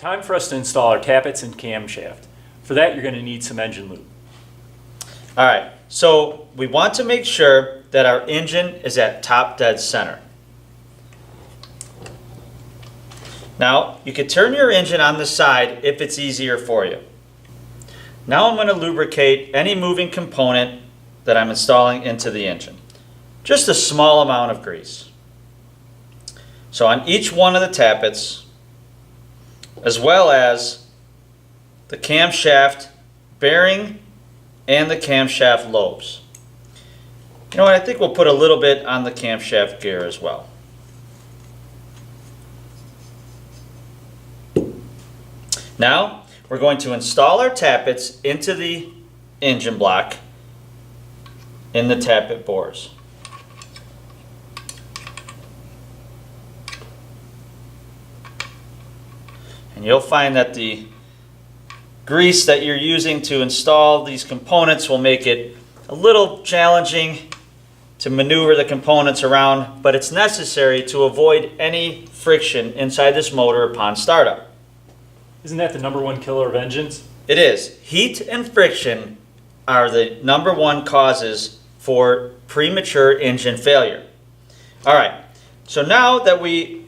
Time for us to install our tappets and camshaft. For that, you're going to need some engine lube. All right, so we want to make sure that our engine is at top dead center. Now, you can turn your engine on the side if it's easier for you. Now I'm going to lubricate any moving component that I'm installing into the engine. Just a small amount of grease. So on each one of the tappets, as well as the camshaft bearing and the camshaft lobes. You know what, I think we'll put a little bit on the camshaft gear as well. Now we're going to install our tappets into the engine block in the tappet bores. And you'll find that the grease that you're using to install these components will make it a little challenging to maneuver the components around, but it's necessary to avoid any friction inside this motor upon startup. Isn't that the #1 killer of engines? It is. Heat and friction are the #1 causes for premature engine failure. All right, so now that we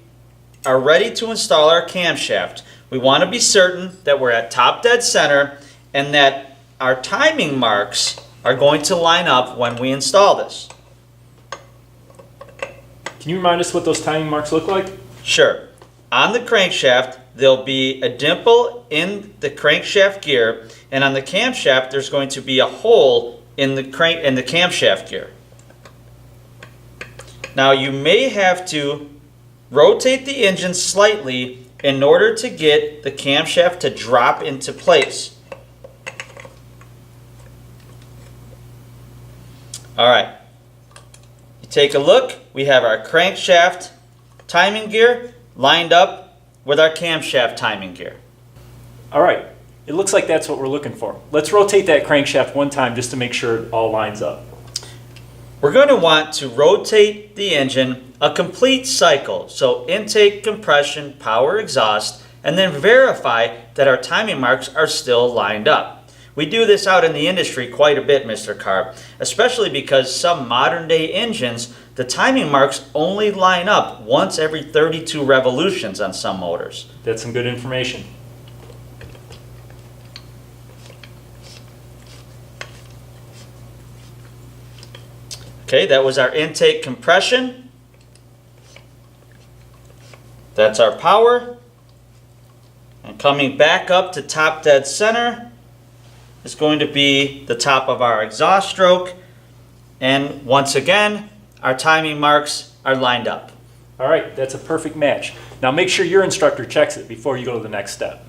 are ready to install our camshaft, we want to be certain that we're at top dead center and that our timing marks are going to line up when we install this. Can you remind us what those timing marks look like? Sure. On the crankshaft, there'll be a dimple in the crankshaft gear, and on the camshaft, there's going to be a hole in the camshaft gear. Now, you may have to rotate the engine slightly in order to get the camshaft to drop into place. All right. You take a look. We have our crankshaft timing gear lined up with our camshaft timing gear. All right, it looks like that's what we're looking for. Let's rotate that crankshaft one time just to make sure it all lines up. We're going to want to rotate the engine a complete cycle, so intake, compression, power, exhaust, and then verify that our timing marks are still lined up. We do this out in the industry quite a bit, Mr. Carr, especially because some modern day engines, the timing marks only line up once every 32 revolutions on some motors. That's some good information. Okay, that was our intake compression. That's our power. And coming back up to top dead center is going to be the top of our exhaust stroke. And once again, our timing marks are lined up. All right, that's a perfect match. Now make sure your instructor checks it before you go to the next step.